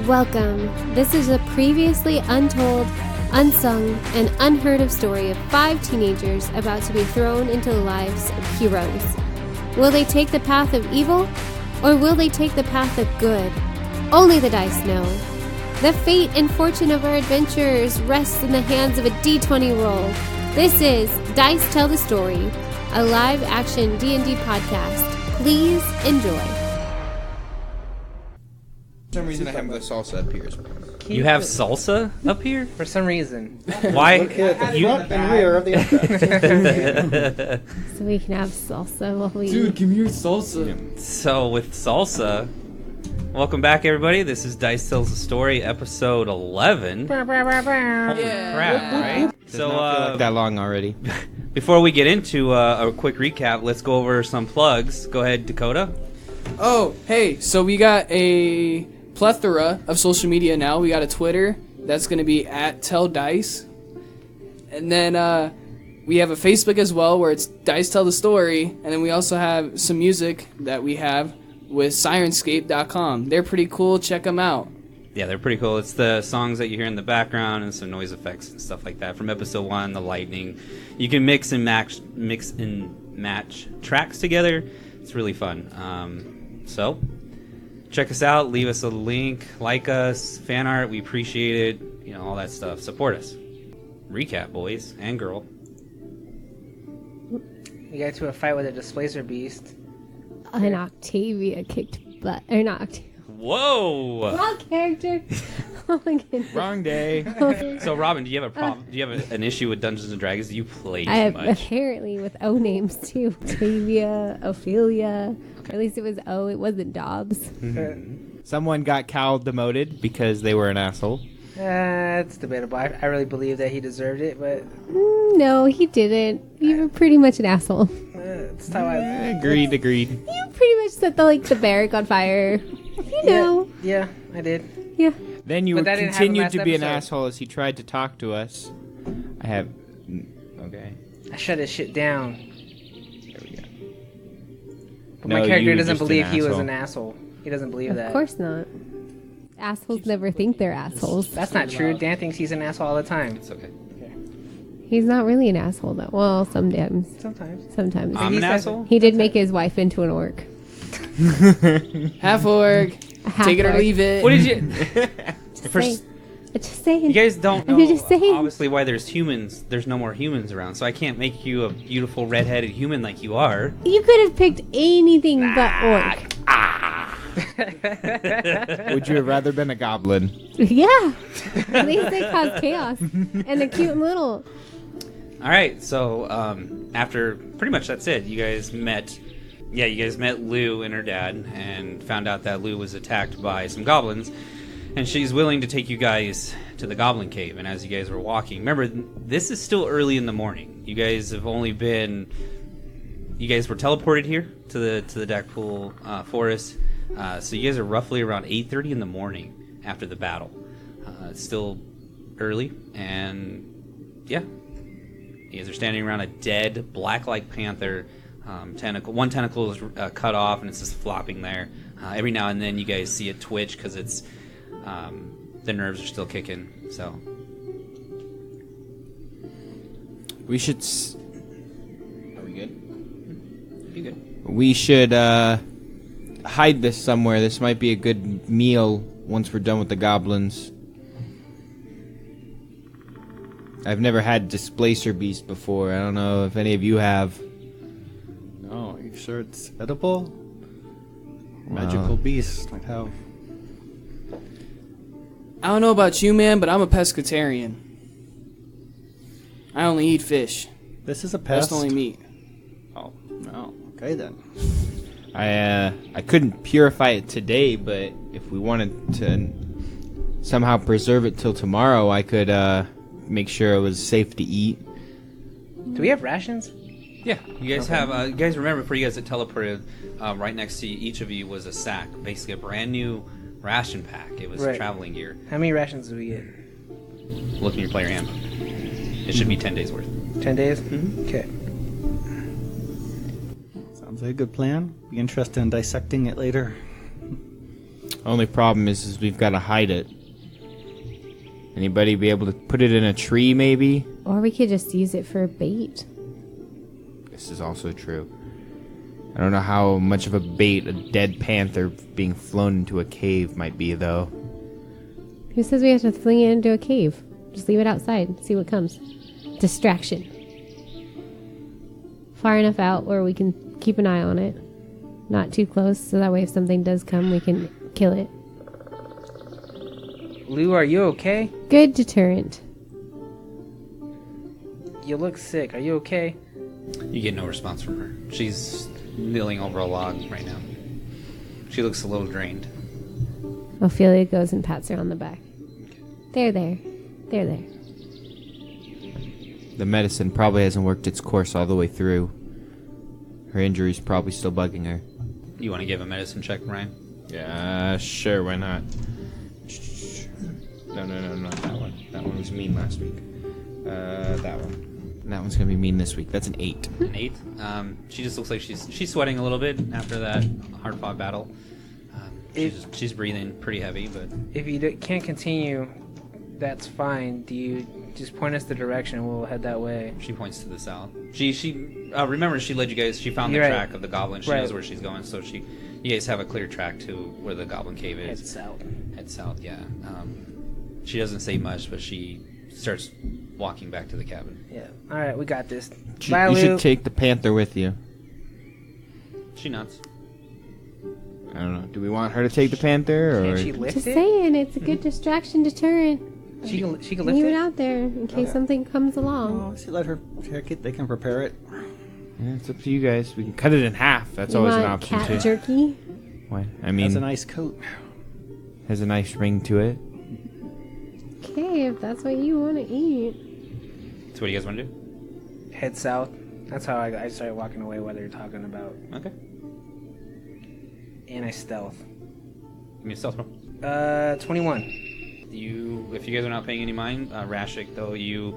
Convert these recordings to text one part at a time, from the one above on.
Welcome. This is a previously untold, unsung, and unheard of story of 5 teenagers about to be thrown into the lives of heroes. Will they take the path of evil, or will they take the path of good? Only the dice know. The fate and fortune of our adventurers rests in the hands of a D20 roll. This is Dice Tell the Story, a live-action D&D podcast. Please enjoy. For some reason I have the salsa up here. You have salsa up here? For some reason. Why? You and rear of the aircraft. So we can have salsa while we... Dude, give me your salsa. So with salsa, welcome back everybody. This is Dice Tells the Story, episode 11. Holy crap, right? So Not feel like that long already. before we get into a quick recap, let's go over some plugs. Go ahead, Dakota. Oh, hey, so we got a plethora of social media now. We got a Twitter that's going to be at Tell Dice. And then we have a Facebook as well where it's Dice Tell the Story. And then we also have some music that we have with Sirenscape.com. They're pretty cool. Check them out. Yeah, they're pretty cool. It's the songs that you hear in the background and some noise effects and stuff like that from episode 1, the lightning. You can mix and match tracks together. It's really fun. So check us out, leave us a link, like us, fan art, we appreciate it, all that stuff. Support us. Recap, boys and girl. You got to a fight with a Displacer Beast. And Octavia kicked butt. Or not Octavia. Whoa! Wrong character. Oh my goodness. Wrong day. So Robin, do you have a problem? Do you have an issue with Dungeons and Dragons? Do you play too I have much? apparently with O names too. Octavia, Ophelia. Or at least it was O. It wasn't Dobbs. Someone got Cal demoted because they were an asshole. It's debatable. I really believe that he deserved it, but No, he didn't. You were pretty much an asshole. it's how I... Agreed. You pretty much set the barrack on fire. Yeah, I did. Yeah. Then you But that didn't happen continued last to be an episode. asshole as he tried to talk to us. I have... Okay. I shut his shit down. There we go. But No, my you character were doesn't just an believe he was asshole. an asshole. He doesn't believe that. Of course not. Assholes never think they're assholes. That's not true. Dan thinks he's an asshole all the time. It's okay. He's not really an asshole though. Well, sometimes. Sometimes. I'm He an says- asshole? He did make his wife into an orc. Half orc. Half Take it or orc. leave it. What did you... Just For- saying. Just saying. You guys don't I'm know, just saying. obviously, why there's no more humans around, so I can't make you a beautiful redheaded human like you are. You could have picked anything but orc. Would you have rather been a goblin? Yeah. At least they cause chaos. And a cute little. All right, so after pretty much that's it. You guys met Lou and her dad, and found out that Lou was attacked by some goblins, and she's willing to take you guys to the Goblin Cave. And as you guys were walking, remember this is still early in the morning. You guys were teleported here to the Dakpool Forest. So you guys are roughly around 8:30 in the morning after the battle. It's still early, and yeah. You guys are standing around a dead black-like panther tentacle. One tentacle is cut off, and it's just flopping there. Every now and then, you guys see it twitch because it's the nerves are still kicking. So We should... Are we good? you good. We should hide this somewhere. This might be a good meal once we're done with the goblins. I've never had Displacer Beast before. I don't know if any of you have. No, are you sure it's edible? Magical beast. Like how? I don't know about you, man, but I'm a pescatarian. I only eat fish. This is a That's pest. the only meat. Oh, no. Okay then. I couldn't purify it today, but if we wanted to somehow preserve it till tomorrow, I could make sure it was safe to eat. Do we have rations? Yeah, you guys have. You guys remember before you guys had teleported, right next to each of you was a sack, basically a brand new ration pack. It was Right. traveling gear. How many rations do we get? Look in your player handbook. It should be 10 days worth. 10 days? Mhm. Okay. Sounds like a good plan. Be interested in dissecting it later. Only problem is we've got to hide it. Anybody be able to put it in a tree, maybe? Or we could just use it for bait. This is also true. I don't know how much of a bait a dead panther being flown into a cave might be, though. Who says we have to fling it into a cave? Just leave it outside. See what comes. Distraction. Far enough out where we can keep an eye on it. Not too close, so that way if something does come, we can kill it. Lou, are you okay? Good deterrent. You look sick. Are you okay? You get no response from her. She's kneeling over a log right now. She looks a little drained. Ophelia goes and pats her on the back. There. There. The medicine probably hasn't worked its course all the way through. Her injury's probably still bugging her. You want to give a medicine check, Ryan? Yeah, sure, why not? No, not that one. That one was mean last week. That one. That one's gonna be mean this week. That's an 8. An 8. She just looks like she's sweating a little bit after that hard-fought battle. She's breathing pretty heavy, but If you can't continue, that's fine. Do you just point us the direction and we'll head that way? she points to the south. She remember she led you guys. She found the You're right. track of the goblin. She Right. knows where she's going, so you guys have a clear track to where the goblin cave is. Head south. Head south, yeah. She doesn't say much, but she starts walking back to the cabin. Yeah. All right, we got this. You Bye, Lou. should take the panther with you. She nods. I don't know. Do we want her to take the panther, or Can she lift Just it? saying, it's a good distraction deterrent. She can lift Leave it it? out there in case something comes along. Oh, she let her take it. They can prepare it. Yeah, it's up to you guys. We can cut it in half. That's You always an want option cat too. jerky? What? I mean, Has a nice coat. has a nice ring to it. Okay, if that's what you want to eat. So what do you guys want to do? Head south. That's how I started walking away while they're talking about. Okay. And I stealth. Give me a stealth roll. 21. If you guys are not paying any mind, Rashik, though, you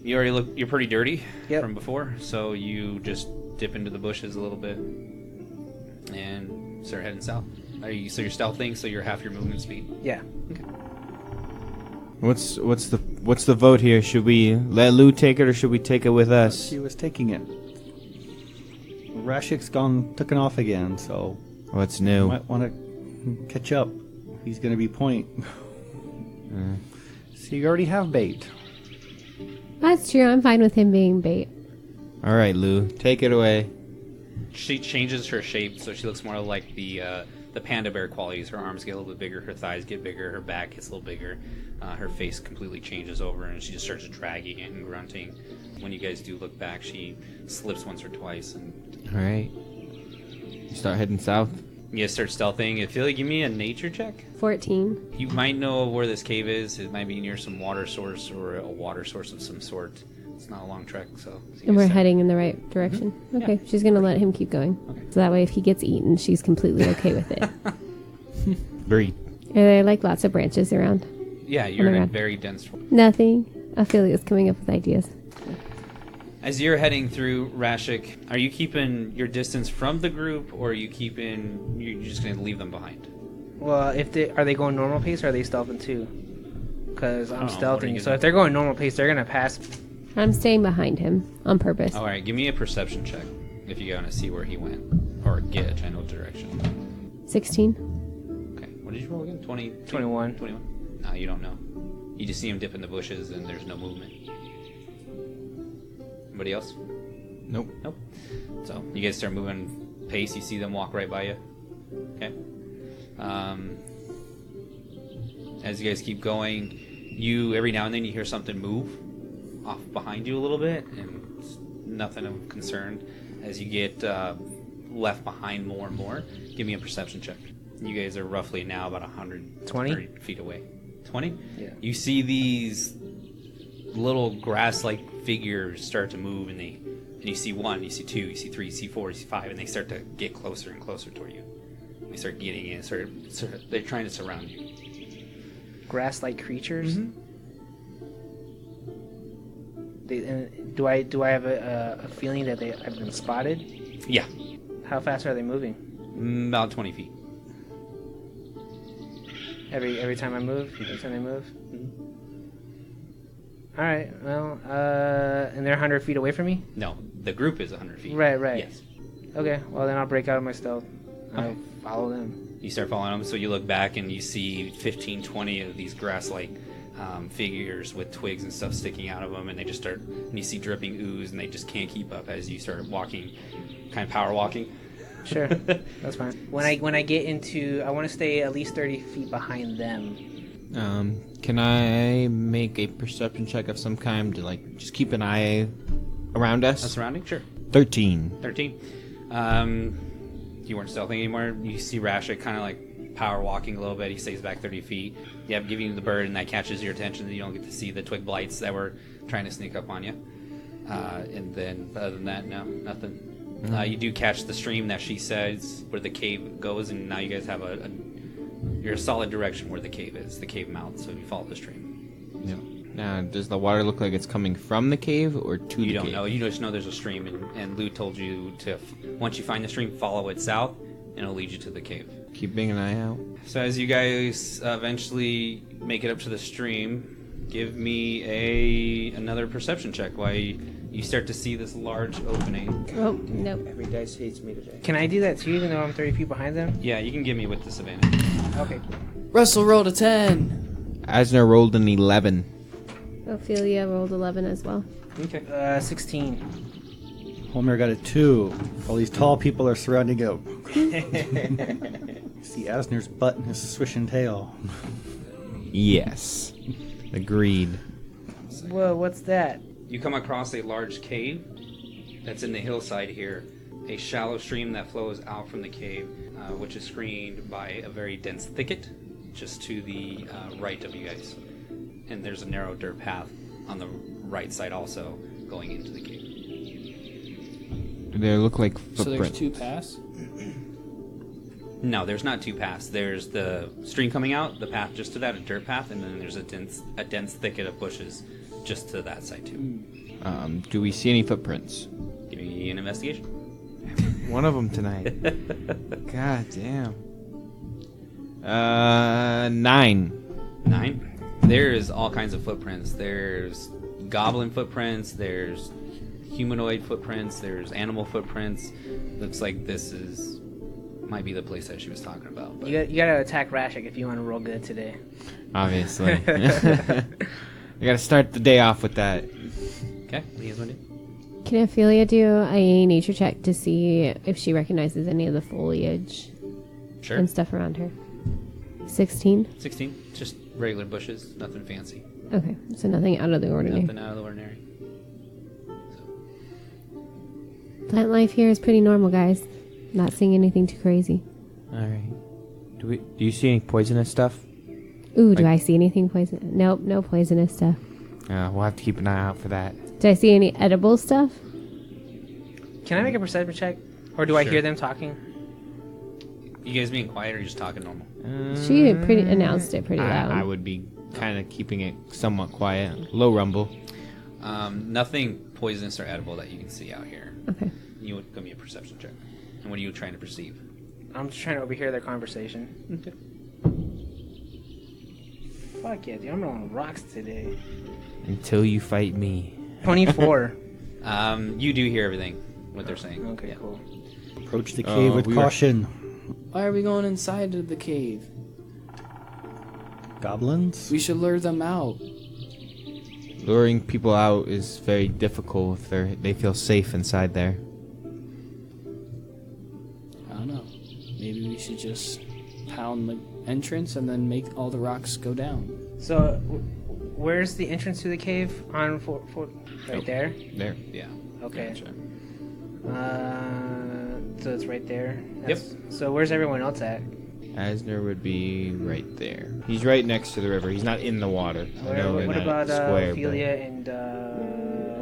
already look, you're pretty dirty Yep. from before, so you just dip into the bushes a little bit and start heading south. So you're stealthing, so you're half your movement speed. Yeah. What's the vote here? Should we let Lou take it, or should we take it with us? She was taking it. Rashik's taken off again, so What's you new? might want to catch up. He's going to be point. So you already have bait. That's true. I'm fine with him being bait. All right, Lou, take it away. She changes her shape, so she looks more like the panda bear qualities. Her arms get a little bit bigger, her thighs get bigger, her back gets a little bigger, her face completely changes over, and she just starts dragging it and grunting. When you guys do look back, she slips once or twice, and All right. You start heading south. you guys start stealthing. If you give me a nature check. 14. You might know where this cave is. It might be near some water source or a water source of some sort. It's not a long trek, so. And we're heading in the right direction. Okay, she's going to let him keep going. Okay. So that way if he gets eaten, she's completely okay with it. Agreed. Are there like lots of branches around? Yeah, you're in a God. very dense forest. Nothing. Ophelia's coming up with ideas. As you're heading through Rashik, are you keeping your distance from the group, or you're just going to leave them behind? Well, are they going normal pace or are they stealthing too? Because I'm I don't know, what are you stealthing. So gonna if they're going normal pace, they're gonna pass. I'm staying behind him on purpose. All right, give me a perception check if you want to see where he went, or get a general direction. 16. Okay, what did you roll again? 21. 21. No, you don't know. You just see him dip in the bushes, and there's no movement. Anybody else? Nope. Nope. So you guys start moving pace. You see them walk right by you. Okay. As you guys keep going, every now and then you hear something move off behind you a little bit, and it's nothing of concern. As you get left behind more and more, give me a perception check. You guys are roughly now about 120 feet away. 20? Yeah. You see these little grass-like figures start to move, and you see 1, you see 2, you see 3, you see 4, you see 5, and they start to get closer and closer toward you. They start getting in, they're trying to surround you. Grass-like creatures. Mm-hmm. Do I have a feeling that I've been spotted? Yeah, How fast are they moving? about 20 feet. Every time I move? Every time they move? Alright, well, and they're 100 feet away from me? No, the group is 100 feet. Right. Yes. Okay, well then I'll break out of my stealth. I'll follow them. You start following them, so you look back and you see 15, 20 of these grass-like figures with twigs and stuff sticking out of them, and they just start, and you see dripping ooze, and they just can't keep up as you start walking, kind of power walking. Sure, that's fine. When I get into, I want to stay at least 30 feet behind them. Can I make a perception check of some kind to like just keep an eye around us? A surrounding? Sure. 13. 13. You weren't stealthing anymore. You see Rashik kind of like power walking a little bit. He stays back 30 feet. You have giving you the bird, and that catches your attention. You don't get to see the twig blights that were trying to sneak up on you. And then, other than that, no, nothing. You do catch the stream that she says where the cave goes, and now you guys have you're a solid direction where the cave is, the cave mouth, so you follow the stream. Yeah. Now, does the water look like it's coming from the cave or to the cave? You don't know. You just know there's a stream, and Lou told you to, once you find the stream, follow it south, and it'll lead you to the cave. Keeping an eye out. So as you guys eventually make it up to the stream, give me another perception check while you start to see this large opening. Oh, nope. Every dice hates me today. Can I do that too, even though I'm 30 feet behind them? Yeah, you can give me with disadvantage. Okay. Russell rolled a 10. Asner rolled an 11. Ophelia rolled 11 as well. Okay. 16. Homer got a 2. All these tall people are surrounding him. See Asner's butt and his swishing tail. Yes. Agreed. Whoa, what's that? You come across a large cave that's in the hillside here. A shallow stream that flows out from the cave, which is screened by a very dense thicket just to the right of you guys. And there's a narrow dirt path on the right side also going into the cave. Do they look like So there's footprints? 2 paths. No, there's not 2 paths. There's the stream coming out, the path just to that, a dirt path, and then there's a dense thicket of bushes just to that side too. Do we see any footprints? Give me an investigation. One of them tonight. God damn. 9. 9. There's all kinds of footprints. There's goblin footprints. There's humanoid footprints. There's animal footprints. Looks like this might be the place that she was talking about. But You gotta attack Rashik if you want to roll good today. Obviously. I gotta start the day off with that. okay, what do you guys want to do? Can Ophelia do a nature check to see if she recognizes any of the foliage Sure. and stuff around her? 16? 16. Just regular bushes. Nothing fancy. Okay, so nothing out of the ordinary. Nothing out of the ordinary. Plant life here is pretty normal, guys. Not seeing anything too crazy. Alright. Do you see any poisonous stuff? Ooh, do I see anything poisonous? Nope, no poisonous stuff. We'll have to keep an eye out for that. Do I see any edible stuff? Can I make a perception check? Or do I Sure. hear them talking? You guys being quiet or you just talking normal? She announced it pretty loud. I would be kind of keeping it somewhat quiet. Low rumble. Nothing poisonous or edible that you can see out here. Okay. You would give me a perception check. And what are you trying to perceive? I'm just trying to overhear their conversation. Okay. Fuck yeah, dude. I'm rolling rocks today. Until you fight me. 24. You do hear everything, what they're saying. Okay, Yeah. cool. Approach the cave with we were- caution. Why are we going inside of the cave? Goblins? We should lure them out. Luring people out is very difficult if they feel safe inside there. I don't know. Maybe we should just pound the entrance and then make all the rocks go down. So, where's the entrance to the cave? On right there? There. Yeah. Okay. Gotcha. So it's right there? Yep. So where's everyone else at? Asner would be right there. He's right next to the river. He's not in the water. I know in What that about square, but- Ophelia and...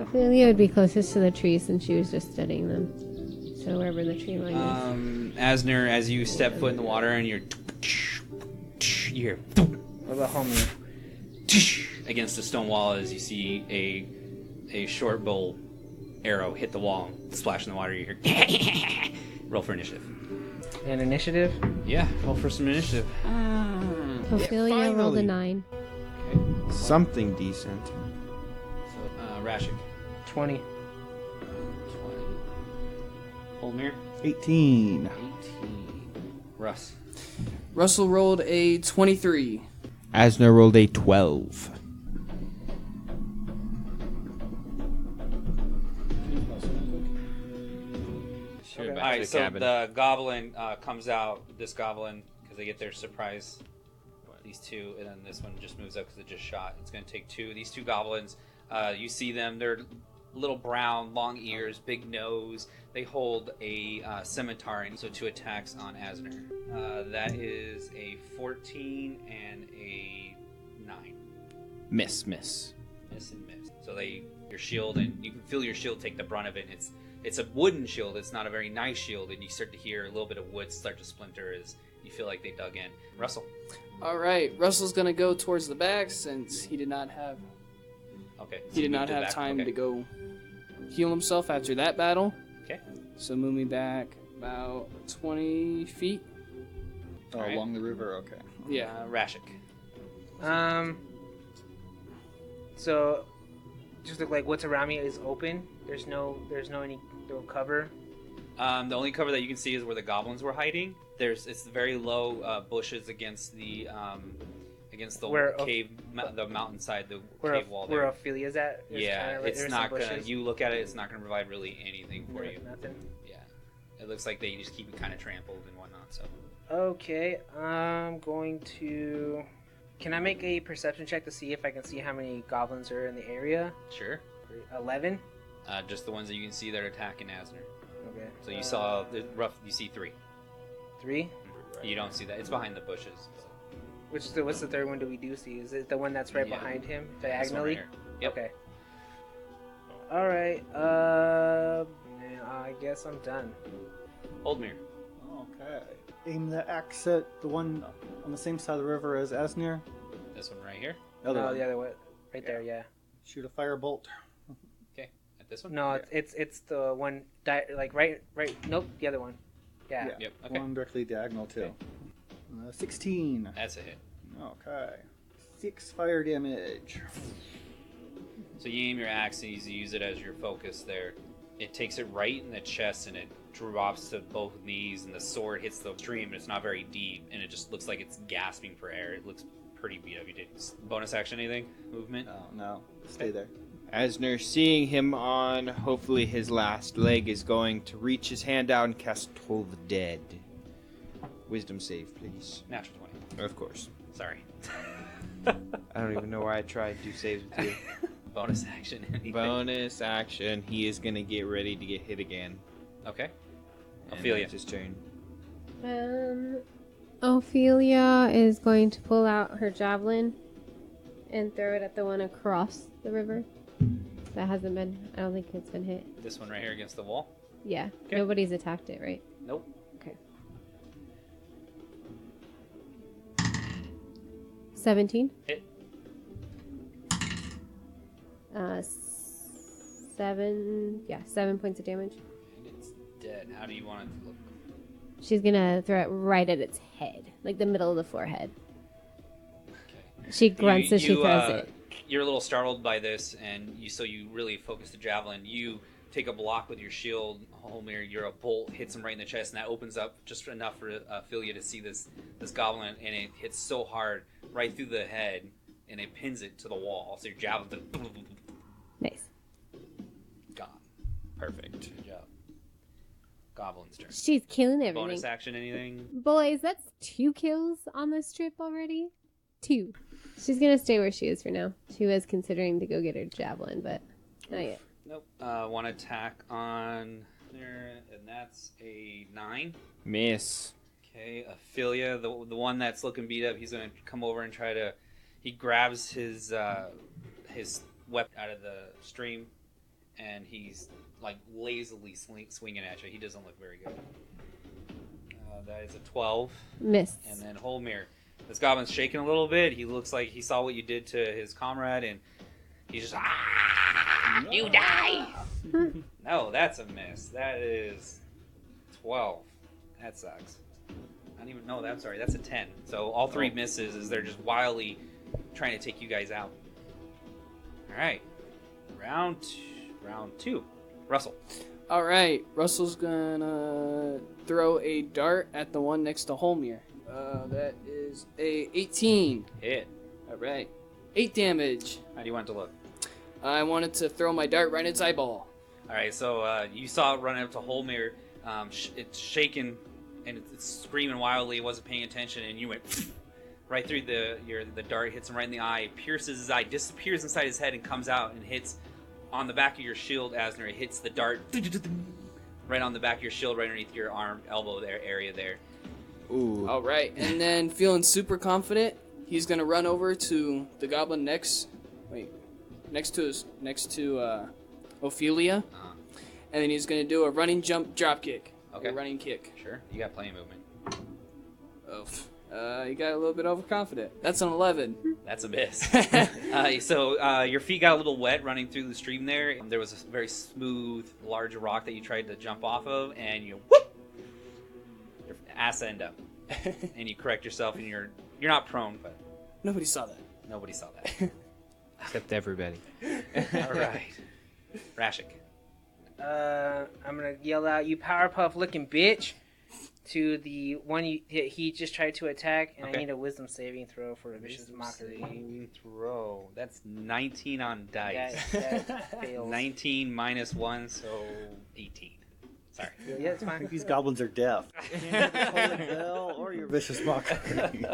Ophelia would be closest to the trees since she was just studying them. So wherever the tree line is. Asner, as you step foot in the water and you hear What about Homer? against the stone wall as you see a short bow arrow hit the wall, splash in the water. You hear roll for initiative. An initiative? Yeah, roll for some initiative. Ophelia rolled a finally. 9. Something decent. So, Rashik. 20. 20. Holmir. 18. 18. Russ. Russell rolled a 23. Asner rolled a 12. All Back to right, the so cabin. the goblin comes out. This goblin, because they get their surprise. These two, and then this one just moves up because it just shot. It's going to take two. These two goblins, you see them. They're little brown, long ears, big nose. They hold a scimitar, and so 2 attacks on Asner. That is a 14 and a 9. Miss. Miss and miss. So your shield, and you can feel your shield take the brunt of it. And it's a wooden shield. It's not a very nice shield, and you start to hear a little bit of wood start to splinter as you feel like they dug in. Russell. All right, Russell's gonna go towards the back since he did not have Okay. so he you did not moved it have back. time Okay. to go heal himself after that battle. Okay. So move me back about 20 feet. Oh, Alright. along the river. Okay. Yeah. Rashik. So just look like what's around me is open. There's no cover. The only cover that you can see is where the goblins were hiding. It's very low bushes against the Where- cave, the mountainside, the Where cave wall where there. Ophelia's at. There's Yeah, kinda like- it's there's not some gonna. bushes. You look at it, it's not gonna provide really anything for No, you. nothing. Yeah, it looks like they just keep it kind of trampled and whatnot. So Okay, I'm going to. Can I make a perception check to see if I can see how many goblins are in the area? sure, 11. just the ones that you can see that are attacking Asner. Okay. So you saw the rough. You see 3. 3. You don't see that. It's behind the bushes. What's the third one? Do we do see? Is it the one that's right Yeah. behind him, This one right diagonally? here. Yep. Okay. All right. Man, I guess I'm done. Oldmere. Okay. Aim the axe at the one on the same side of the river as Asnir. This one right here. Other No, one. the other one, right there. Yeah. Shoot a firebolt. Okay, at this one. No, it's the one like right. Nope, the other one. Yeah. Yep. Okay. One directly diagonal too. 16. That's a hit. Okay. 6 fire damage. So you aim your axe and you use it as your focus there. It takes it right in the chest and it drops to both knees, and the sword hits the stream, and it's not very deep, and it just looks like it's gasping for air. It looks pretty beat up. You did bonus action anything? Movement? Oh no. Stay there. Asner, seeing him on hopefully his last leg, is going to reach his hand out and cast Toll the Dead. Wisdom save, please. Natural 20. Of course. Sorry. I don't even know why I tried to do saves with you. Bonus action anything? Bonus action. He is going to get ready to get hit again. Okay. And Ophelia. that's his turn. Ophelia is going to pull out her javelin and throw it at the one across the river. That hasn't been, I don't think it's been hit. This one right here against the wall? Yeah, Okay. nobody's attacked it, right? Nope. Okay. 17. Hit. 7 points of damage. And it's dead. How do you want it to look? She's gonna throw it right at its head, like the middle of the forehead. Okay. She grunts as she throws it. You're a little startled by this, and you really focus the javelin. You take a block with your shield, Holmir. You're a bolt hits him right in the chest, and that opens up just enough for Ophelia to see this goblin, and it hits so hard right through the head, and it pins it to the wall. So your javelin Nice. gone. Perfect. Good job. Goblin's turn. She's killing everything. Bonus action, anything? Boys, that's 2 kills on this trip already. 2. She's gonna stay where she is for now. She was considering to go get her javelin, but not yet. Nope. One attack on there, and that's a 9. Miss. Okay, Ophelia, the one that's looking beat up, he's going to come over and try to. He grabs his weapon out of the stream, and he's like lazily swinging at you. He doesn't look very good. That is a 12, Miss. and then Holmir. This goblin's shaking a little bit. He looks like he saw what you did to his comrade, and he's just you die. No, that's a miss. That is 12. That sucks. I don't even know that. I'm sorry. That's a 10. So all three misses as they're just wildly trying to take you guys out. All right. Round two. Russell. All right, Russell's gonna throw a dart at the one next to Holmir. That is a 18. Hit. All right, 8 damage. How do you want it to look? I wanted to throw my dart right in its eyeball. All right. So you saw it run up to Holmir. It's shaking and it's screaming wildly. It wasn't paying attention, and you went right through the dart. Hits him right in the eye. Pierces his eye. Disappears inside his head and comes out and hits on the back of your shield, Asner. It hits the dart right on the back of your shield, right underneath your arm, elbow there, area there. Ooh. All right, and then feeling super confident, he's gonna run over to the goblin next to Ophelia, and then he's gonna do a running jump drop kick. Okay. A running kick. Sure, you got plenty of movement. You got a little bit overconfident. That's an 11. That's a miss. So your feet got a little wet running through the stream there. There was a very smooth, large rock that you tried to jump off of, and you whoop, your ass end up, and you correct yourself, and you're not prone, but Nobody saw that. nobody saw that. Except everybody. All right, Rashik. I'm gonna yell out, "You Powerpuff looking bitch!" to the one he just tried to attack, and Okay. I need a wisdom saving throw for a vicious mockery. Saving throw. That's 19 on dice. That fails. 19 minus 1, so 18. Sorry. Yeah, it's fine. These goblins are deaf. Can't hear the holy bell or your vicious mockery.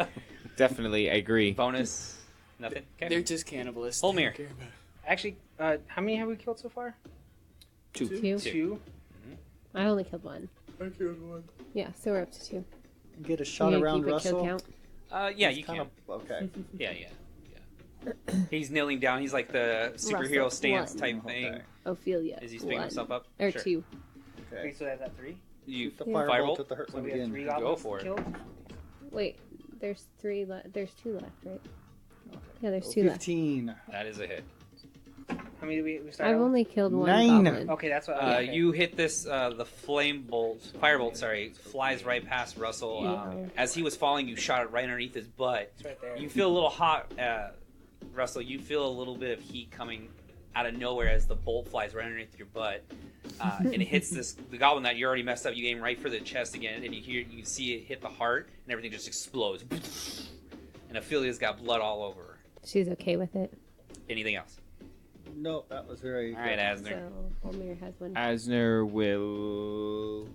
Definitely, I agree. Bonus. Nothing. Okay. They're just cannibalists. Holmir. Actually, how many have we killed so far? Two. Two. I only killed one. I killed one. Yeah, so we're up to 2. Get a You shot gonna around keep a kill Russell. count? Yeah, you Kind can. of okay. Yeah. He's kneeling down. He's like the superhero Russell, stance one. type thing. Okay. Ophelia. Is he picking 1. himself up? Or Sure. 2. Okay. Wait, so that's at 3? You The Yeah. firebolt Firebolt? at the hurt So one we have again. 3 Go goblins for it. killed? Wait, there's 3 left. There's 2 left, right? Okay. Yeah, there's Oh, 2 left. 15. That is a hit. How many did we start I've with? only killed 1 9. goblin. Okay, that's what. Uh, okay. You hit this. The firebolt. Sorry, flies right past Russell. Yeah. As he was falling, you shot it right underneath his butt. It's right there. You feel a little hot, Russell. You feel a little bit of heat coming out of nowhere as the bolt flies right underneath your butt, and it hits the goblin that you already messed up. You aim right for the chest again, and you see it hit the heart, and everything just explodes. And Ophelia's got blood all over her. She's okay with it. Anything else? No, that was very. All right, Asner. So, Holmir has 1. Asner will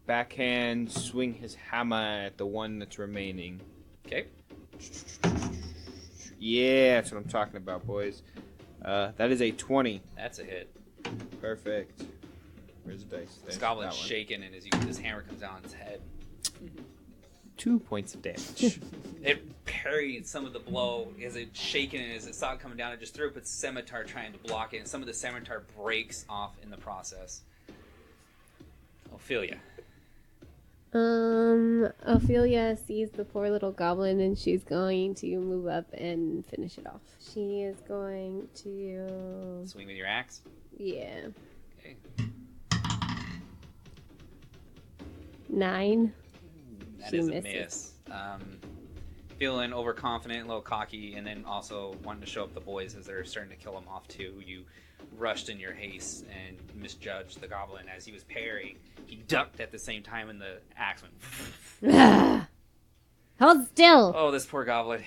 backhand swing his hammer at the one that's remaining. Okay. Yeah, that's what I'm talking about, boys. That is a 20. That's a hit. Perfect. Where's the dice? This There's goblin's that one. shaking, and as his hammer comes down on his head, 2 points of damage. it parried some of the blow as it shaking, and as it saw it coming down, it just threw up its scimitar trying to block it, and some of the scimitar breaks off in the process. Ophelia. Ophelia sees the poor little goblin and she's going to move up and finish it off. She is going to... Swing with your axe. Yeah. Okay. 9. That She is a misses. miss. Feeling overconfident, a little cocky, and then also wanting to show up the boys as they're starting to kill them off too. You rushed in your haste and misjudged the goblin as he was parrying. He ducked at the same time, and the axe went. Hold still! Oh, this poor goblin.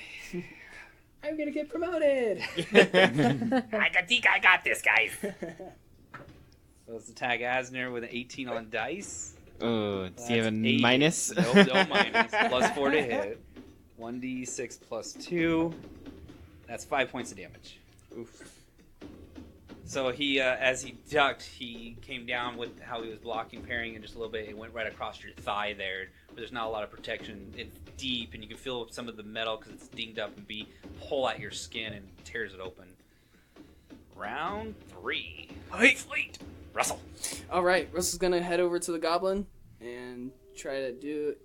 I'm gonna get promoted. I got this, guys. So it's the tag Asner with an 18 on dice. Oh, does he have a That's 8. minus? No minus. Plus 4 to hit. 1d6 plus 2. That's 5 points of damage. Oof. So he, as he ducked, he came down with how he was blocking, parrying, and just a little bit. It went right across your thigh there, where there's not a lot of protection. It's deep, and you can feel some of the metal because it's dinged up and pull at your skin and tears it open. Round 3. Fleet. Russell. All right, Russell's gonna head over to the goblin and try to do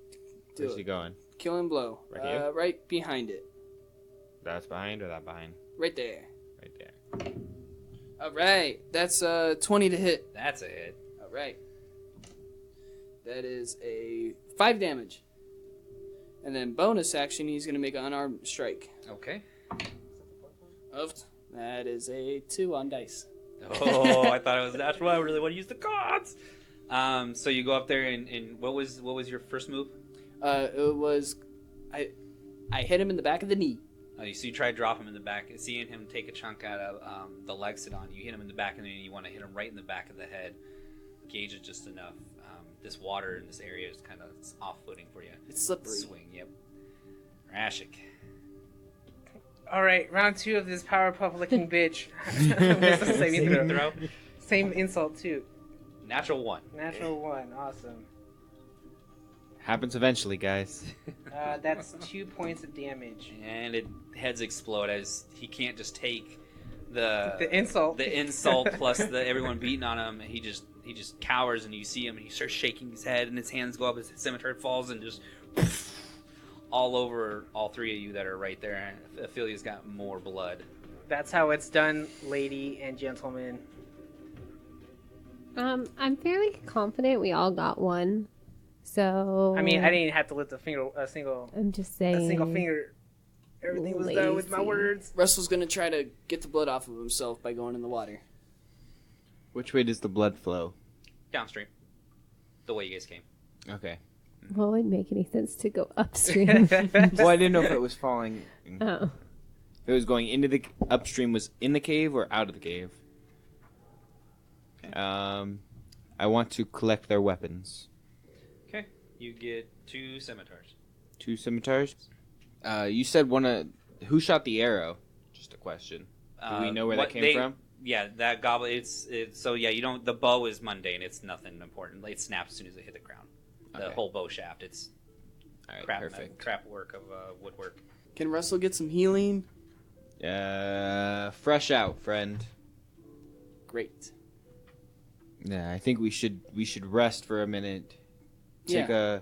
Where's he it. going? Kill and blow. Right here? Right behind it. That's behind or that behind? Right there. Right there. All right, that's 20 to hit. That's a hit. All right. That is a 5 damage. And then bonus action, he's going to make an unarmed strike. Okay. That is a 2 on dice. Oh, I thought it was natural. I really want to use the cards. So you go up there and what was your first move? It was I hit him in the back of the knee. So you try to drop him in the back, seeing him take a chunk out of the Lexodon. You hit him in the back, and then you want to hit him right in the back of the head. Gauge it just enough. This water in this area is kind of off-footing for you. It's slippery. Swing, yep. Rashik. All right, round 2 of this Powerpuff licking bitch. What's the saving throw? Same insult too. Natural 1. Natural 1. Awesome. Happens eventually, guys. That's 2 points of damage. And heads explode as he can't just take the insult. The insult plus everyone beating on him. He just cowers, and you see him, and he starts shaking his head, and his hands go up, his scimitar falls, and just all over all 3 of you that are right there. And Ophelia's got more blood. That's how it's done, lady and gentlemen. I'm fairly confident we all got one. So I mean, I didn't have to lift a single I'm just saying. a single finger. Everything was done with my Lazy. words. Russell's going to try to get the blood off of himself by going in the water. Which way does the blood flow? Downstream. The way you guys came. Okay. Well, it wouldn't make any sense to go upstream. Well, I didn't know if it was falling. Oh. If it was going into the upstream, was in the cave or out of the cave. I want to collect their weapons. Okay. You get 2 scimitars. 2 scimitars. You said who shot the arrow? Just a question. Do we know where that came from? Yeah, that goblin. It's so yeah. You don't. The bow is mundane. It's nothing important. It snaps as soon as it hit the ground. The Okay. whole bow shaft. It's All right, crap. perfect. Crap work of woodwork. Can Russell get some healing? Fresh out, friend. Great. Yeah, I think we should rest for a minute. Take a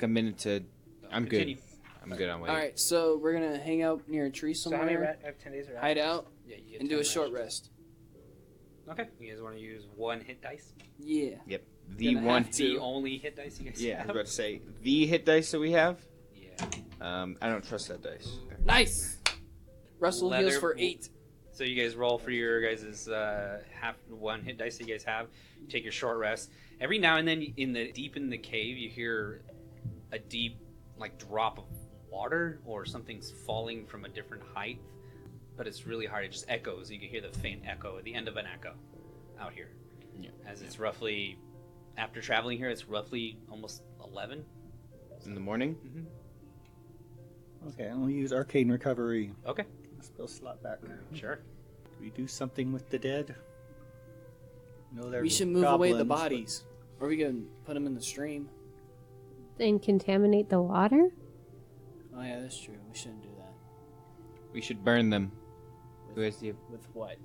minute to. I'm Continue. good. I'm good on weight. All right, so we're going to hang out near a tree So how many somewhere, I have 10 days of rest? hide out, Yeah, you get and do 10 a short rest. rest. Okay. You guys want to use 1 hit dice? Yeah. Yep. The Gonna one. have The only hit dice you guys Yeah, I have? was about to say the hit dice that we have. Yeah. I don't trust that dice. Nice! Russell heals Leather- for 8. So you guys roll for your guys' half 1 hit dice that you guys have. You take your short rest. Every now and then, deep in the cave, you hear a deep drop of water or something's falling from a different height. But it's really hard. It just echoes. You can hear the faint echo at the end of an echo out here. Yeah. As it's roughly, after traveling here, it's roughly almost 11. In the morning. Okay, I'll use Arcane Recovery. Okay. Spell slot back. Sure. Do we do something with the dead? No, they're We should move away the goblins, but- bodies. Or we can put them in the stream. And contaminate the water? Oh, yeah, that's true. We shouldn't do that. We should burn them. Who has the? With what?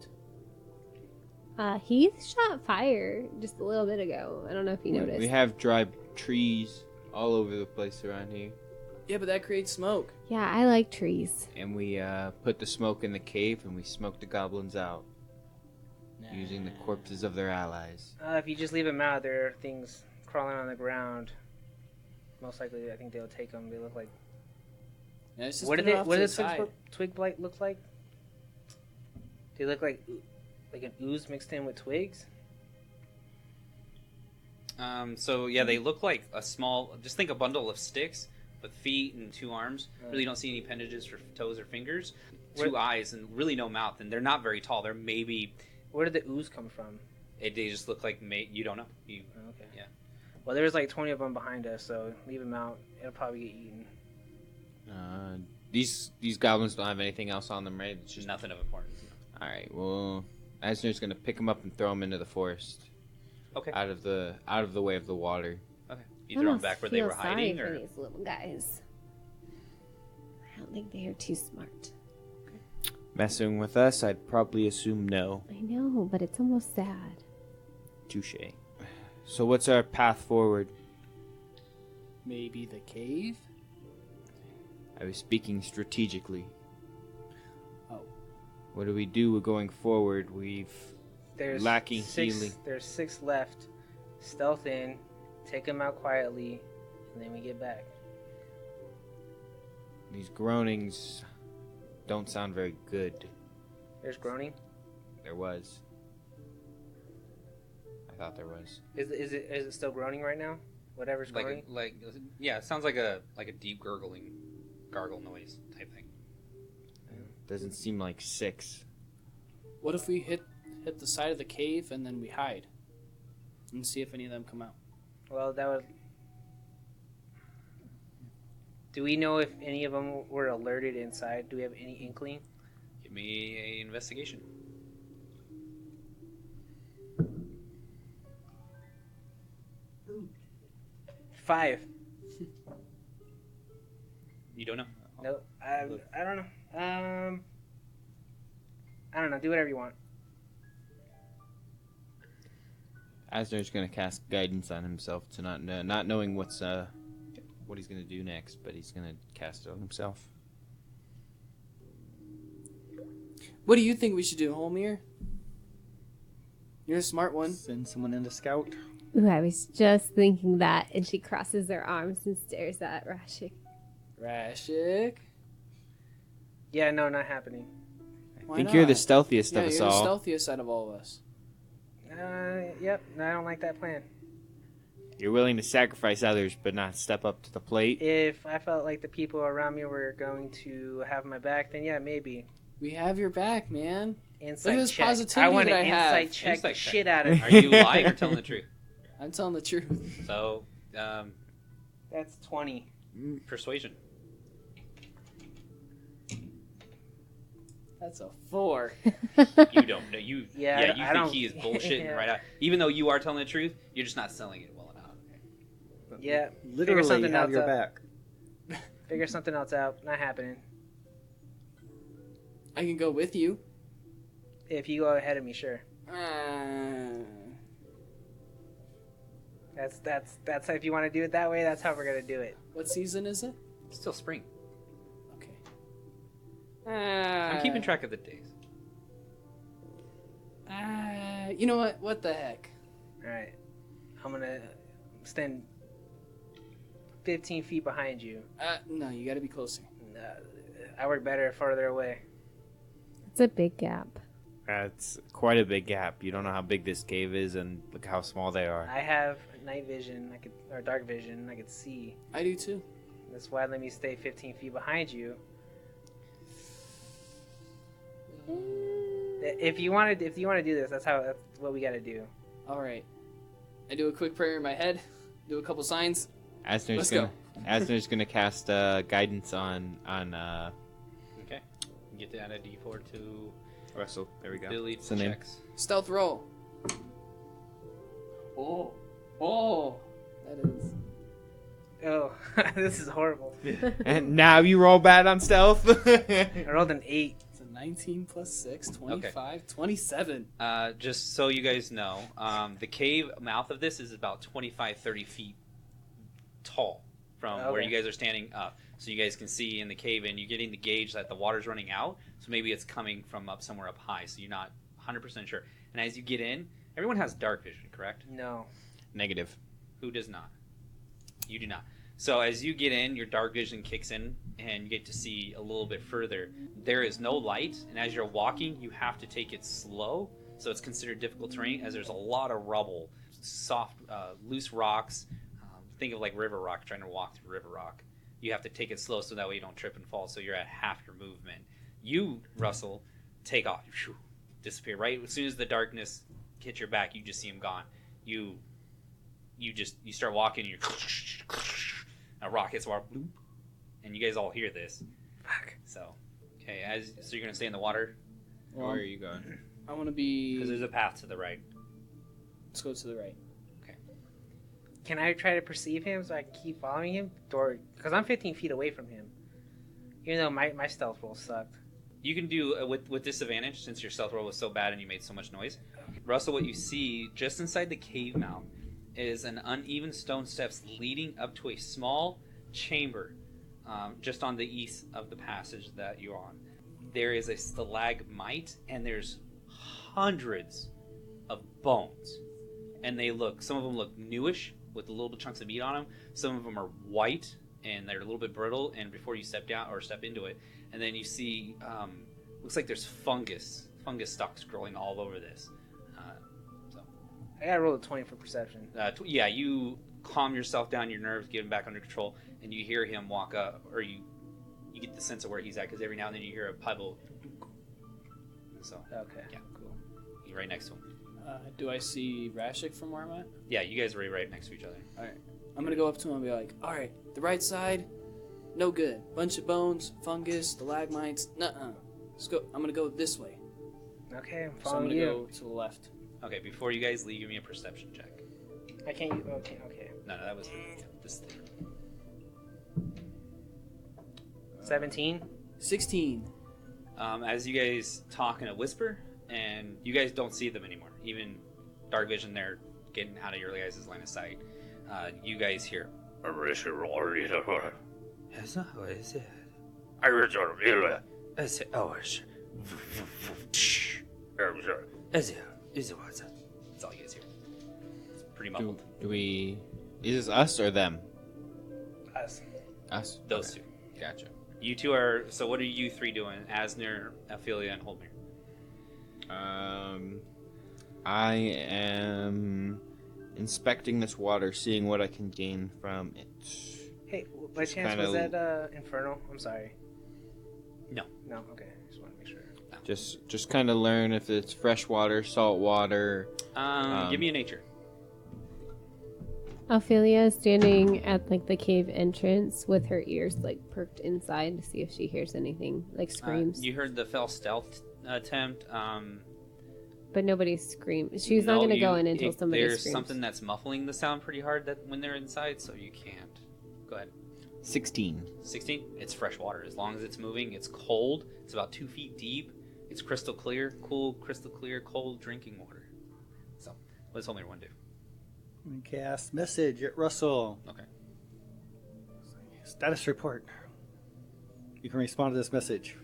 He shot fire just a little bit ago. I don't know if you noticed. We have dry trees all over the place around here, Yeah, but that creates smoke. Yeah, I like trees. and we put the smoke in the cave, and we smoked the goblins out using the corpses of their allies. If you just leave them out, there are things crawling on the ground. Most likely, I think they'll take them. They look like. Yeah, let's just What put did it they? off What to did the side. twig blight look like? They look like an ooze mixed in with twigs. So yeah, they look like a small. Just think a bundle of sticks with feet and 2 arms. Really don't see any appendages for toes or fingers. 2 eyes and really no mouth. And they're not very tall. They're maybe. Where did the ooze come from? They just look like you don't know. Okay. Yeah. Well, there's like 20 of them behind us, so leave them out. It'll probably get eaten. These goblins don't have anything else on them, right? It's Just nothing of importance. All right. Well, Eisner's gonna pick them up and throw them into the forest, Okay. out of the way of the water. Okay. I You throw them almost back where they feel were hiding, sorry or for these little guys. I don't think they are too smart. Messing with us, I'd probably assume no. I know, but it's almost sad. Touche. So what's our path forward? Maybe the cave? I was speaking strategically. Oh. What do we do going forward? We've There's lacking 6, healing. There's 6 left. Stealth in, take him out quietly, and then we get back. These groanings don't sound very good. There's groaning. There was. I thought there was. Is it still groaning right now? Whatever's groaning. Yeah, it sounds like a deep gargle noise type thing. Doesn't seem like 6. What if we hit the side of the cave and then we hide and see if any of them come out? Well, that would. Do we know if any of them were alerted inside? Do we have any inkling? Give me a investigation. Five. You don't know. No, I don't know. I don't know. Do whatever you want. Asner's gonna cast guidance on himself to not knowing what he's gonna do next, but he's gonna cast it on himself. What do you think we should do, Holmir? You're a smart one. Send someone in to scout. Ooh, I was just thinking that, and she crosses her arms and stares at Rashik. Rashik? Yeah, no, not happening. I think you're the stealthiest of us you're the all. stealthiest out of all of us. Yep. No, I don't like that plan. You're willing to sacrifice others, but not step up to the plate. If I felt like the people around me were going to have my back, then yeah, maybe. We have your back, man. Insight Look at this check. positivity I want that to I have. insight check Insight the check. shit out of it. Are you lying or telling the truth? I'm telling the truth. So, That's 20. persuasion. That's a 4. You don't know. You Yeah, you I think don't- he is bullshitting yeah. right out. Even though you are telling the truth, you're just not selling it well enough. Yeah. Figure Literally something have else your out. back. Figure something else out. Not happening. I can go with you. If you go ahead of me, sure. That's if you want to do it that way. That's how we're gonna do it. What season is it? It's still spring. Okay. I'm keeping track of the days. You know what? What the heck? All right. I'm gonna stand 15 feet behind you. No, you got to be closer. I work better farther away. It's a big gap. That's quite a big gap. You don't know how big this cave is, and look how small they are. I have night vision. Or dark vision. I could see. I do too. That's why let me stay 15 feet behind you. If you want to do this, that's what we got to do. All right. I do a quick prayer in my head. Do a couple signs. Asner's Let's Asner's gonna cast guidance on Okay. You get to add a D4 to Russell. There we go. Billy What's the name? checks. Stealth roll. Oh, that is. Oh, this is horrible. And now you roll bad on stealth. I rolled an 8. It's a 19 plus 6, 25, 27. Just so you guys know, the cave mouth of this is about 25, 30 feet tall from where Okay. you guys are standing up. So you guys can see in the cave, and you're getting the gauge that the water's running out. So maybe it's coming from up somewhere up high. So you're not 100% sure. And as you get in, everyone has dark vision, correct? No. Negative. Who does not? You do not. So as you get in, your dark vision kicks in, and you get to see a little bit further. There is no light, and as you're walking, you have to take it slow. So it's considered difficult terrain, as there's a lot of rubble, soft, loose rocks. Think of like river rock, trying to walk through river rock. You have to take it slow so that way you don't trip and fall. So you're at half your movement. You, Russell, take off. Phew, disappear. Right as soon as the darkness hits your back, you just see him gone. You start walking, and a rock hits water, bloop, and you guys all hear this. Fuck. So, okay, so you're gonna stay in the water Where are you going? I want to be. because there's a path to the right. Let's go to the right. Can I try to perceive him so I can keep following him? Because I'm 15 feet away from him. Even though my stealth roll sucked. You can do with disadvantage since your stealth roll was so bad and you made so much noise. Russell, what you see just inside the cave mouth is an uneven stone steps leading up to a small chamber just on the east of the passage that you're on. There is a stalagmite, and there's hundreds of bones. And some of them look newish, with the little chunks of meat on them. Some of them are white and they're a little bit brittle. And before you step down or step into it, and then you see, looks like there's fungus stalks growing all over this. I gotta roll a 20 for perception. Yeah, you calm yourself down, your nerves, get him back under control, and you hear him walk up, or you get the sense of where he's at, because every now and then you hear a pebble. So, Okay. yeah, cool. You're right next to him. Do I see Rashik from where I'm at? Yeah, you guys are right next to each other. All right. I'm gonna go up to him and be like, all right, the right side, no good. Bunch of bones, fungus, stalagmites, nuh-uh. Let's go. I'm gonna go this way. Okay, I'm So I'm following gonna you. go to the left. Okay, before you guys leave, give me a perception check. I can't use. Okay. No, that was this thing. 17. 16. As you guys talk in a whisper, and you guys don't see them anymore. Even dark vision, they're getting out of your guys' line of sight. You guys hear. That's all you guys hear. It's pretty muffled. Do we? Is this us or them? Us. Us. Those Okay. two. Gotcha. You two are. So what are you three doing? Asner, Ophelia, and Holdmere. I am inspecting this water, seeing what I can gain from it. Hey, by Just chance, kinda- was that Infernal? I'm sorry. No. No. Okay. Just want to make sure. Just kind of learn if it's fresh water, salt water. Give me a nature. Ophelia is standing at like the cave entrance with her ears like perked inside to see if she hears anything, like screams. You heard the fell stealth attempt. But nobody's screams. She's not going to go in until somebody There's screams. something that's muffling the sound pretty hard that when they're inside, so you can't. Go ahead. 16. 16. It's fresh water. As long as it's moving, it's cold. It's about 2 feet deep. It's crystal clear, cool, crystal clear, cold drinking water. So, what does Homer want to do? Cast message at Russell. Okay. Status report. You can respond to this message.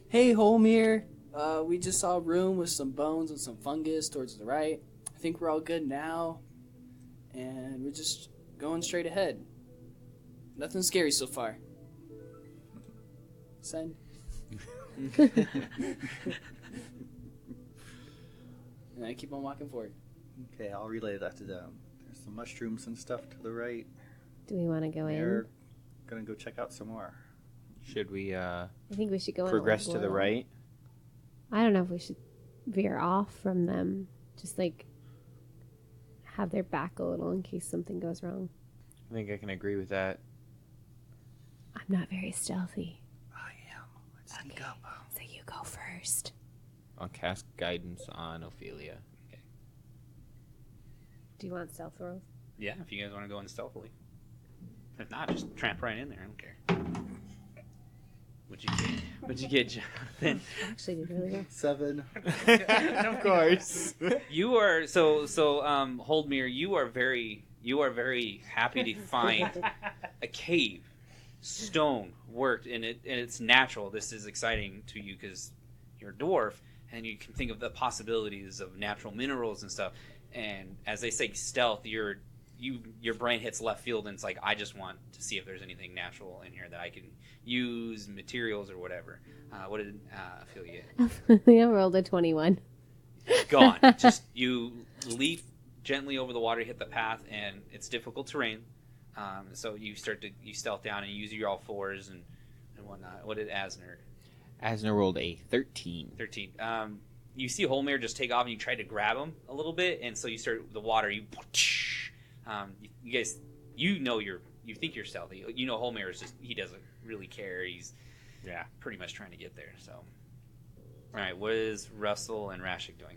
Hey, Holmir. We just saw a room with some bones and some fungus towards the right. I think we're all good now. And we're just going straight ahead. Nothing scary so far. Send. And I keep on walking forward. Okay, I'll relay that to them. There's some mushrooms and stuff to the right. Do we want to go They're in? gonna go check out some more. Should we I think we should go in. progress to the right? I don't know if we should veer off from them. Just like have their back a little in case something goes wrong. I think I can agree with that. I'm not very stealthy, I am. Let's sneak up. so you go first. I'll cast guidance on Ophelia. Do you want stealth rolls? Yeah, if you guys want to go in stealthily. If not, just tramp right in there. I don't care. What'd you get, Jonathan? Actually, did really well. 7. Of course. You are Holdmere. You are very happy to find a cave, stone worked in it, and it's natural. This is exciting to you because you're a dwarf, and you can think of the possibilities of natural minerals and stuff. And as they say, stealth, your brain hits left field, and it's like, I just want to see if there's anything natural in here that I can use, materials or whatever. What did Ophelia get? I rolled a 21. Gone. Just you leap gently over the water, hit the path, and it's difficult terrain. So you stealth down and use your all fours and whatnot. What did Asner? Asner rolled a 13. 13. You see Holmere just take off, and you try to grab him a little bit, and so you start the water. You guys, you think you're stealthy. You know Holmere is just, he doesn't really care. He's pretty much trying to get there. So, all right, what is Russell and Rashik doing?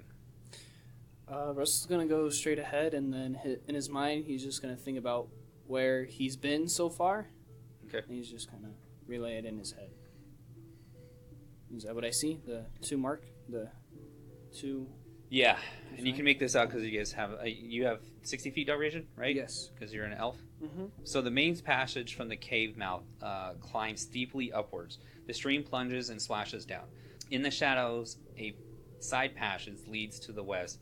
Russell's gonna go straight ahead, and then in his mind, he's just gonna think about where he's been so far. Okay. And he's just kind of relay it in his head. Is that what I see? The two. Yeah, and you can make this out because you guys have 60 feet dark vision, right? Yes. Because you're an elf. Mm-hmm. So the main passage from the cave mouth climbs steeply upwards. The stream plunges and splashes down. In the shadows, a side passage leads to the west.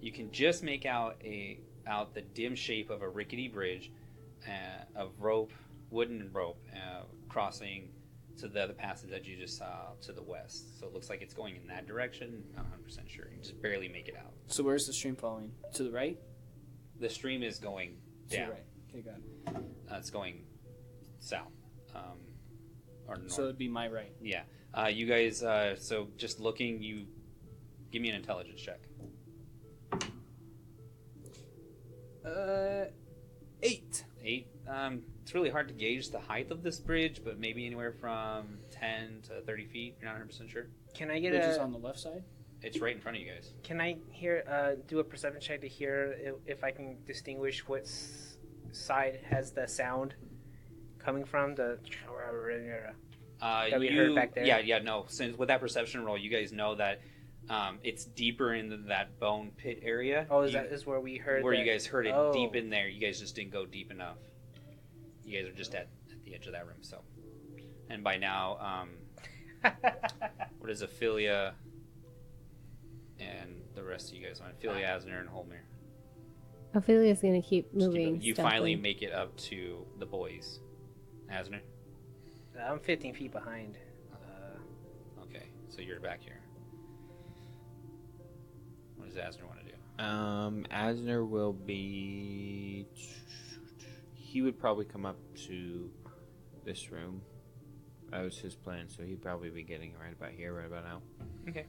You can just make out the dim shape of a rickety bridge of wooden rope crossing to the other passage that you just saw to the west. So it looks like it's going in that direction. Not 100% sure. You just barely make it out. So where's the stream following? To the right? The stream is going To down. the right. Okay, got it. It's going south. Or north. So it'd be my right. Yeah. You guys, so just looking, you give me an intelligence check. 8. 8. It's really hard to gauge the height of this bridge, but maybe anywhere from 10 to 30 feet. You're not 100% sure. Can I get Bridge is a? on the left side? It's right in front of you guys. Can I do a perception check to hear if I can distinguish what side has the sound coming from? The that we heard back there? Yeah, no. Since with that perception roll, you guys know that it's deeper in that bone pit area. Oh, that is where we heard. Where that? you guys heard it Oh. deep in there. You guys just didn't go deep enough. You guys are just at the edge of that room. So, and by now, what is Ophelia and the rest of you guys? Ophelia, Asner, and Holmir. Ophelia's gonna keep Just keep moving. going. You stealthily. finally make it up to the boys. Asner? I'm 15 feet behind. Okay, so you're back here. What does Asner want to do? Asner will be. He would probably come up to this room. That was his plan, so he'd probably be getting right about here, right about now. Okay.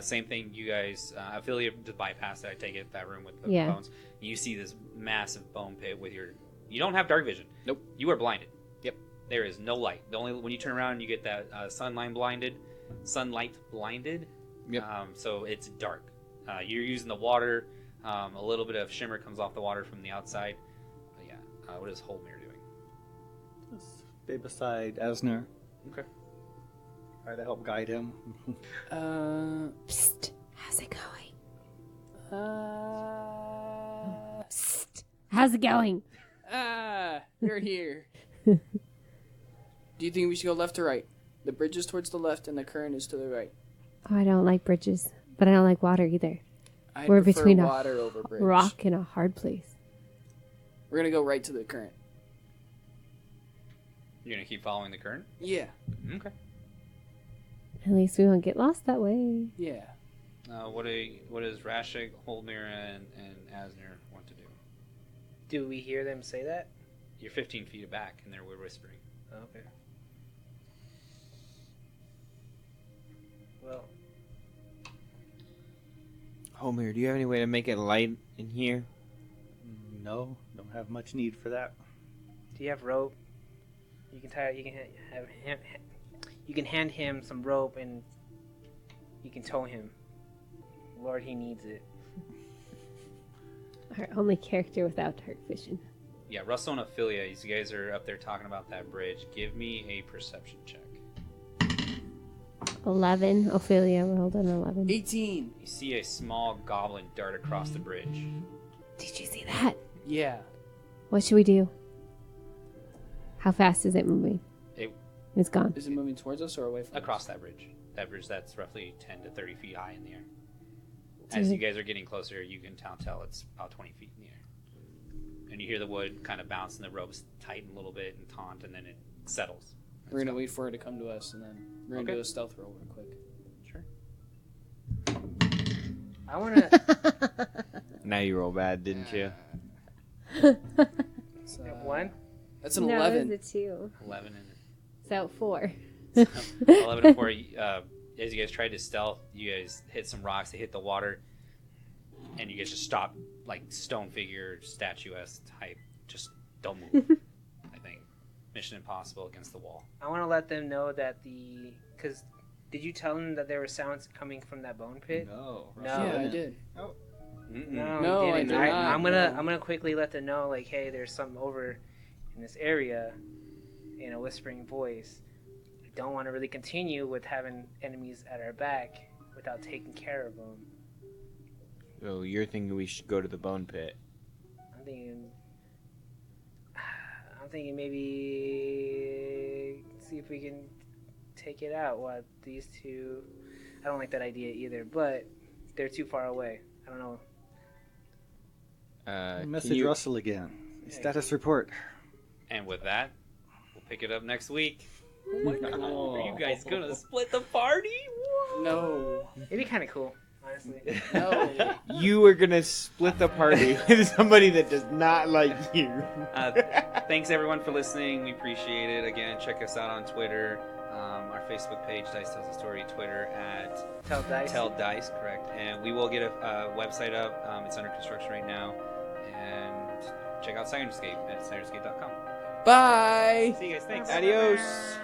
Same thing, you guys. Ophelia just bypassed it. I take it that room with the Yeah. bones. You see this massive bone pit with your. You don't have dark vision. Nope. You are blinded. Yep. There is no light. The only when you turn around, you get that sunlight blinded. Yep. So it's dark. You're using the water. A little bit of shimmer comes off the water from the outside. But yeah. What is Holmir doing? Just stay beside Asner. Okay. Try to help guide him. Psst. How's it going? Psst. How's it going? You're here. Do you think we should go left or right? The bridge is towards the left and the current is to the right. Oh, I don't like bridges, but I don't like water either. I We're prefer between a water over bridge. Rock in a hard place. We're gonna go right to the current. You're gonna keep following the current. Yeah. Okay. At least we won't get lost that way. Yeah. What does Rashig, Holmir, and Asner want to do? Do we hear them say that? You're 15 feet back, and we're whispering. Okay. Well, Homer, do you have any way to make it light in here? No, don't have much need for that. do you have rope? You can tie. You can have him. You can hand him some rope, and you can tow him. Lord, he needs it. Our only character without dark vision. Yeah, Russell and Ophelia, you guys are up there talking about that bridge. Give me a perception check. 11. Ophelia rolled an 11. 18. You see a small goblin dart across the bridge. Did you see that? Yeah. What should we do? How fast is it moving? It, It's gone. Is it moving towards us or away from across us? that bridge. That bridge that's roughly 10 to 30 feet high in the air. As you guys are getting closer, you can tell it's about 20 feet in the air. And you hear the wood kind of bounce and the ropes tighten a little bit and taunt, and then it settles. We're gonna wait for her to come to us, and then we're gonna Okay. do a stealth roll real quick. Sure. I want to. Now you roll bad, didn't you? It's, One. That's an No, 11. it was a 2. 11 and So 4. 11 and 4. As you guys tried to stealth, you guys hit some rocks. They hit the water, and you guys just stop, like stone figure, statuesque type. Just don't move. I think Mission Impossible against the wall. I want to let them know that because did you tell them that there were sounds coming from that bone pit? No. No. Yeah, I did. Mm-mm. No, No, you I didn't. did not. I'm gonna quickly let them know, like, hey, there's something over in this area, in a whispering voice. We don't want to really continue with having enemies at our back without taking care of them. So you're thinking we should go to the bone pit? I'm thinking maybe see if we can take it out. What these two? I don't like that idea either, but they're too far away. I don't know. Message can you- Russell again. Status report. And with that, we'll pick it up next week. Oh my god, are you guys gonna split the party? No. It'd be kind of cool, honestly. No. You are gonna split the party with somebody that does not like you. Thanks everyone for listening. We appreciate it. Again, check us out on Twitter. Our Facebook page, Dice Tells a Story. Twitter at Tell Dice. Tell Dice, correct. And we will get a website up. It's under construction right now. And check out Sirenscape at sirenscape.com. Bye. See you guys. Thanks. Adios.